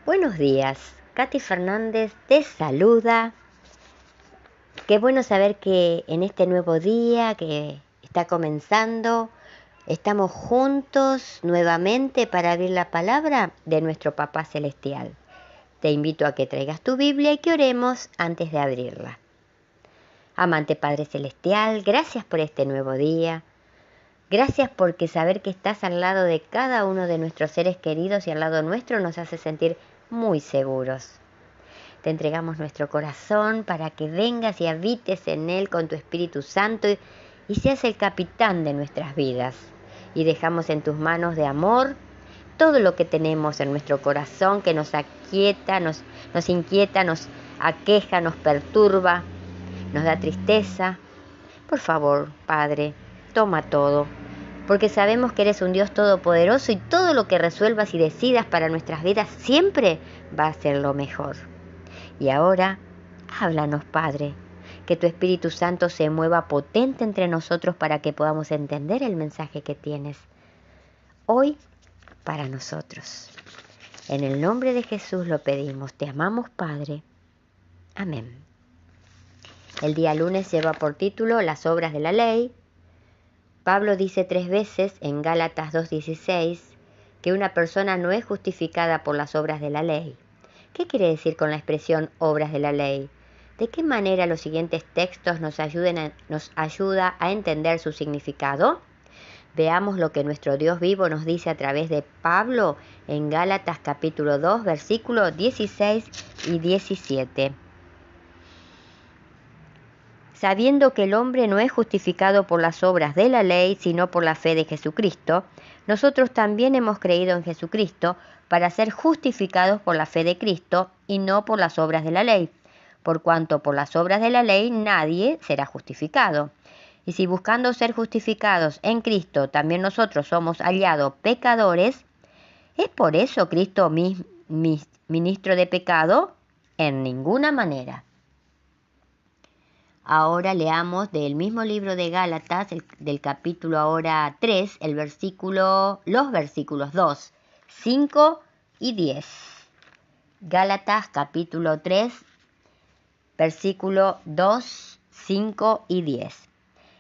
Buenos días, Katy Fernández te saluda. Qué bueno saber que en este nuevo día que está comenzando, estamos juntos nuevamente para abrir la palabra de nuestro Papá Celestial. Te invito a que traigas tu Biblia y que oremos antes de abrirla. Amante Padre Celestial, gracias por este nuevo día. Gracias porque saber que estás al lado de cada uno de nuestros seres queridos y al lado nuestro nos hace sentir muy seguros. Te entregamos nuestro corazón para que vengas y habites en él con tu Espíritu Santo y seas el capitán de nuestras vidas. Y dejamos en tus manos de amor todo lo que tenemos en nuestro corazón que nos aquieta, nos inquieta, nos aqueja, nos perturba, nos da tristeza. Por favor, Padre, toma todo, porque sabemos que eres un Dios todopoderoso y todo lo que resuelvas y decidas para nuestras vidas siempre va a ser lo mejor. Y ahora, háblanos, Padre, que tu Espíritu Santo se mueva potente entre nosotros para que podamos entender el mensaje que tienes hoy para nosotros. En el nombre de Jesús lo pedimos. Te amamos, Padre. Amén. El día lunes lleva por título Las obras de la ley. Pablo dice 3 veces en Gálatas 2:16 que una persona no es justificada por las obras de la ley. ¿Qué quiere decir con la expresión obras de la ley? ¿De qué manera los siguientes textos nos ayuda a entender su significado? Veamos lo que nuestro Dios vivo nos dice a través de Pablo en Gálatas capítulo 2, versículos 16 y 17. Sabiendo que el hombre no es justificado por las obras de la ley, sino por la fe de Jesucristo, nosotros también hemos creído en Jesucristo para ser justificados por la fe de Cristo y no por las obras de la ley, por cuanto por las obras de la ley nadie será justificado. Y si buscando ser justificados en Cristo también nosotros somos hallados pecadores, ¿es por eso Cristo ministro de pecado? En ninguna manera. Ahora leamos del mismo libro de Gálatas, del capítulo ahora 3, los versículos 2, 5 y 10. Gálatas capítulo 3, versículo 2, 5 y 10.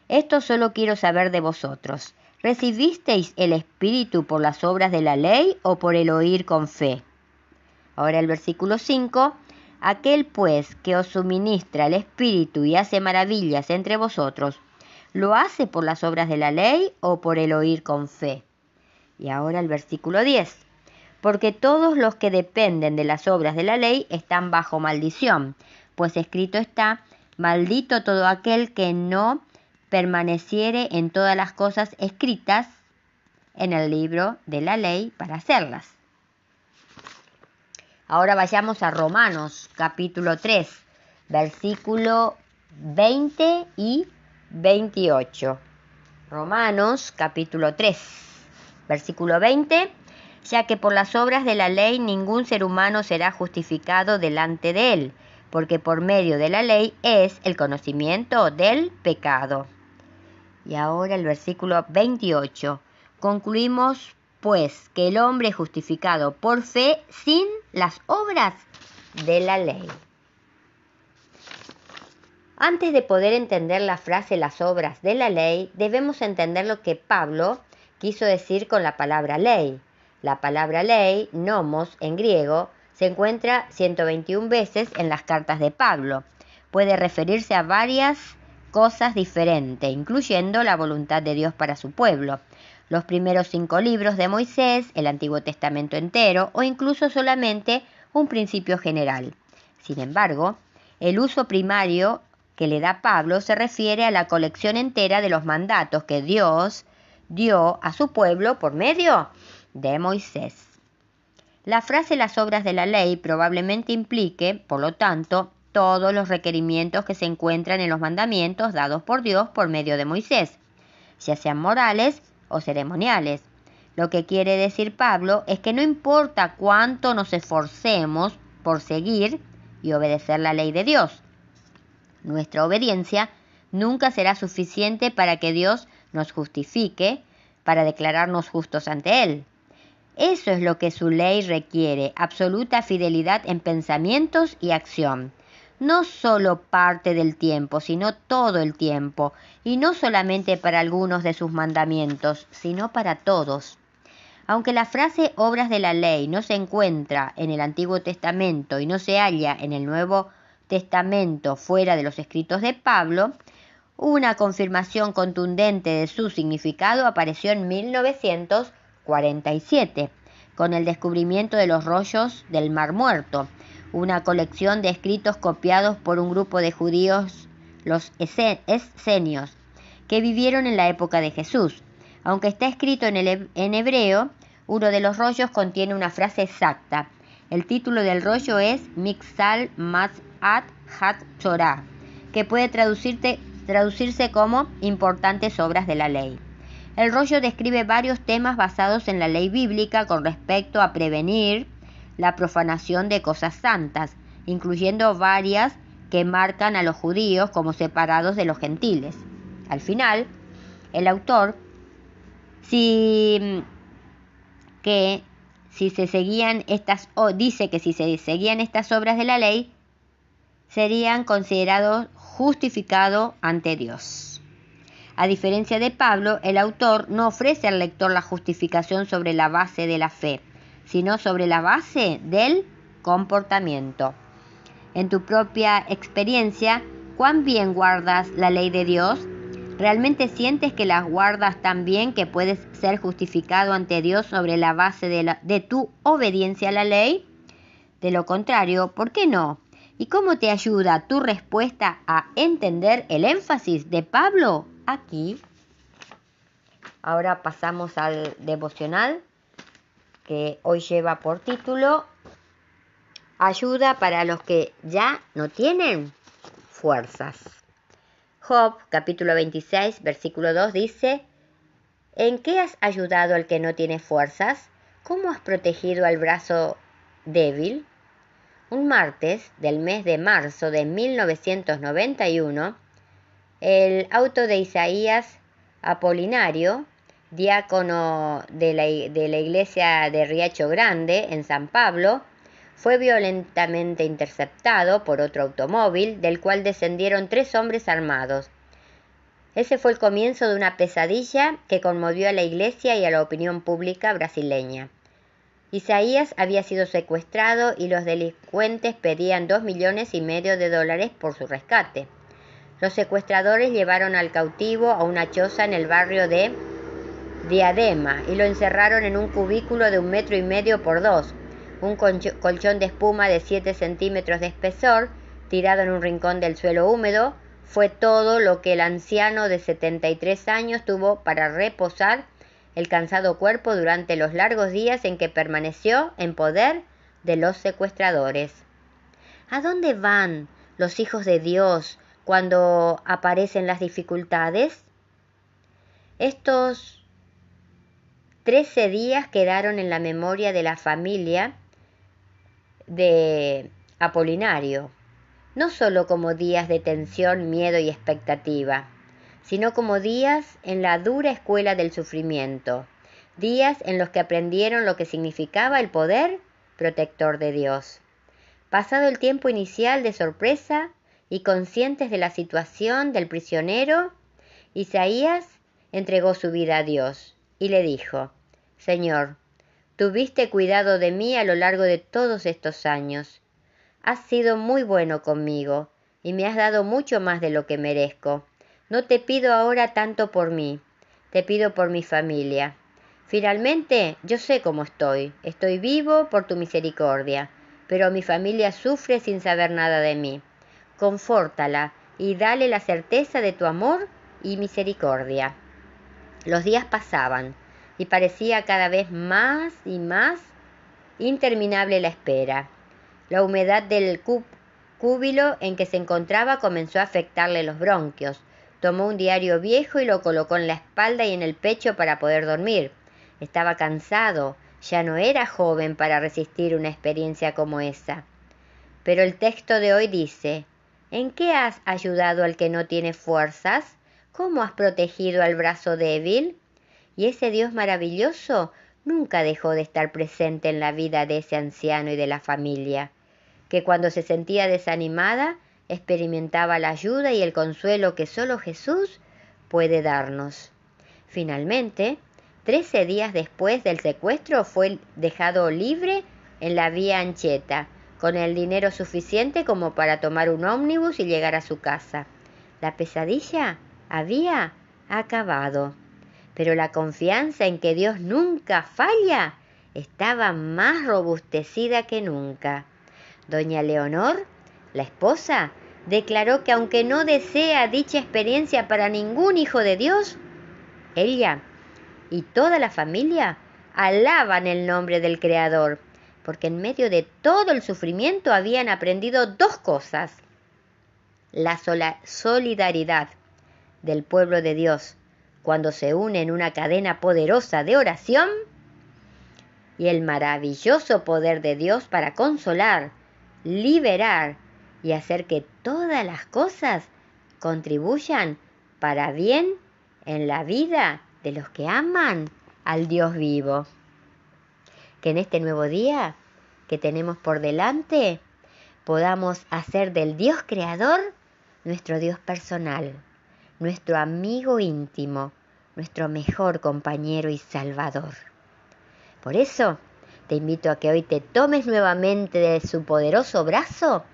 Esto solo quiero saber de vosotros. ¿Recibisteis el Espíritu por las obras de la ley o por el oír con fe? Ahora el versículo 5. Aquel pues que os suministra el Espíritu y hace maravillas entre vosotros, ¿lo hace por las obras de la ley o por el oír con fe? Y ahora el versículo 10. Porque todos los que dependen de las obras de la ley están bajo maldición, pues escrito está, maldito todo aquel que no permaneciere en todas las cosas escritas en el libro de la ley para hacerlas. Ahora vayamos a Romanos, capítulo 3, versículo 20 y 28. Romanos, capítulo 3, versículo 20. Ya que por las obras de la ley ningún ser humano será justificado delante de él, porque por medio de la ley es el conocimiento del pecado. Y ahora el versículo 28. Concluimos pues que el hombre es justificado por fe sin las obras de la ley. Antes de poder entender la frase las obras de la ley, debemos entender lo que Pablo quiso decir con la palabra ley. La palabra ley, nomos en griego, se encuentra 121 veces en las cartas de Pablo. Puede referirse a varias cosas diferentes, incluyendo la voluntad de Dios para su pueblo, los primeros 5 libros de Moisés, el Antiguo Testamento entero o incluso solamente un principio general. Sin embargo, el uso primario que le da Pablo se refiere a la colección entera de los mandatos que Dios dio a su pueblo por medio de Moisés. La frase las obras de la ley probablemente implique, por lo tanto, todos los requerimientos que se encuentran en los mandamientos dados por Dios por medio de Moisés, ya sean morales o ceremoniales. Lo que quiere decir Pablo es que no importa cuánto nos esforcemos por seguir y obedecer la ley de Dios, nuestra obediencia nunca será suficiente para que Dios nos justifique, para declararnos justos ante Él. Eso es lo que su ley requiere, absoluta fidelidad en pensamientos y acción. No solo parte del tiempo, sino todo el tiempo, y no solamente para algunos de sus mandamientos, sino para todos. Aunque la frase obras de la ley no se encuentra en el Antiguo Testamento y no se halla en el Nuevo Testamento fuera de los escritos de Pablo, una confirmación contundente de su significado apareció en 1947, con el descubrimiento de los rollos del Mar Muerto, una colección de escritos copiados por un grupo de judíos, los esenios, que vivieron en la época de Jesús. Aunque está escrito en hebreo, uno de los rollos contiene una frase exacta. El título del rollo es Mixal Mas'at HaTorah, que puede traducirse como importantes obras de la ley. El rollo describe varios temas basados en la ley bíblica con respecto a prevenir la profanación de cosas santas, incluyendo varias que marcan a los judíos como separados de los gentiles. Al final, el autor dice que si se seguían estas obras de la ley, serían considerados justificados ante Dios. A diferencia de Pablo, el autor no ofrece al lector la justificación sobre la base de la fe, sino sobre la base del comportamiento. En tu propia experiencia, ¿cuán bien guardas la ley de Dios? ¿Realmente sientes que las guardas tan bien que puedes ser justificado ante Dios sobre la base de tu obediencia a la ley? De lo contrario, ¿por qué no? ¿Y cómo te ayuda tu respuesta a entender el énfasis de Pablo aquí? Ahora pasamos al devocional, que hoy lleva por título Ayuda para los que ya no tienen fuerzas. Job, capítulo 26, versículo 2 dice: ¿En qué has ayudado al que no tiene fuerzas? ¿Cómo has protegido al brazo débil? Un martes del mes de marzo de 1991, el auto de Isaías Apolinario, diácono de la iglesia de Riacho Grande, en San Pablo, fue violentamente interceptado por otro automóvil, del cual descendieron 3 hombres armados. Ese fue el comienzo de una pesadilla que conmovió a la iglesia y a la opinión pública brasileña. Isaías había sido secuestrado y los delincuentes pedían $2,5 millones por su rescate. Los secuestradores llevaron al cautivo a una choza en el barrio de Diadema y lo encerraron en un cubículo de 1,5 metros por 2, un colchón de espuma de 7 centímetros de espesor, tirado en un rincón del suelo húmedo. Fue todo lo que el anciano de 73 años tuvo para reposar el cansado cuerpo durante los largos días en que permaneció en poder de los secuestradores. ¿A dónde van los hijos de Dios cuando aparecen las dificultades? Estos 13 días quedaron en la memoria de la familia de Apolinario, no solo como días de tensión, miedo y expectativa, sino como días en la dura escuela del sufrimiento, días en los que aprendieron lo que significaba el poder protector de Dios. Pasado el tiempo inicial de sorpresa y conscientes de la situación del prisionero, Isaías entregó su vida a Dios y le dijo: Señor, tuviste cuidado de mí a lo largo de todos estos años. Has sido muy bueno conmigo y me has dado mucho más de lo que merezco. No te pido ahora tanto por mí, te pido por mi familia. Finalmente, yo sé cómo estoy vivo por tu misericordia, pero mi familia sufre sin saber nada de mí. Confórtala y dale la certeza de tu amor y misericordia. Los días pasaban y parecía cada vez más y más interminable la espera. La humedad del cúbilo en que se encontraba comenzó a afectarle los bronquios. Tomó un diario viejo y lo colocó en la espalda y en el pecho para poder dormir. Estaba cansado, ya no era joven para resistir una experiencia como esa. Pero el texto de hoy dice: ¿en qué has ayudado al que no tiene fuerzas? ¿Cómo has protegido al brazo débil? Y ese Dios maravilloso nunca dejó de estar presente en la vida de ese anciano y de la familia, que cuando se sentía desanimada experimentaba la ayuda y el consuelo que solo Jesús puede darnos. Finalmente, 13 días después del secuestro fue dejado libre en la vía Anchieta, con el dinero suficiente como para tomar un ómnibus y llegar a su casa. La pesadilla había acabado, pero la confianza en que Dios nunca falla estaba más robustecida que nunca. Doña Leonor, la esposa, declaró que aunque no desea dicha experiencia para ningún hijo de Dios, ella y toda la familia alaban el nombre del Creador, porque en medio de todo el sufrimiento habían aprendido dos cosas: la solidaridad del pueblo de Dios cuando se une en una cadena poderosa de oración, y el maravilloso poder de Dios para consolar, liberar y hacer que todas las cosas contribuyan para bien en la vida de los que aman al Dios vivo. Que en este nuevo día que tenemos por delante podamos hacer del Dios creador nuestro Dios personal, nuestro amigo íntimo, nuestro mejor compañero y salvador. Por eso te invito a que hoy te tomes nuevamente de su poderoso brazo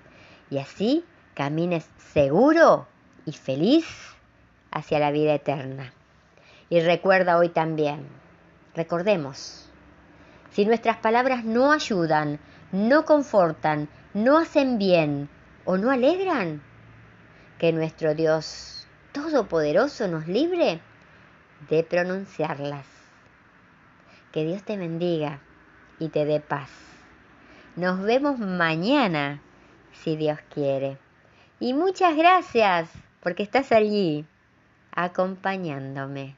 y así camines seguro y feliz hacia la vida eterna. Y recuerda hoy también, recordemos, si nuestras palabras no ayudan, no confortan, no hacen bien o no alegran, que nuestro Dios Todopoderoso nos libre de pronunciarlas. Que Dios te bendiga y te dé paz. Nos vemos mañana, si Dios quiere. Y muchas gracias porque estás allí, acompañándome.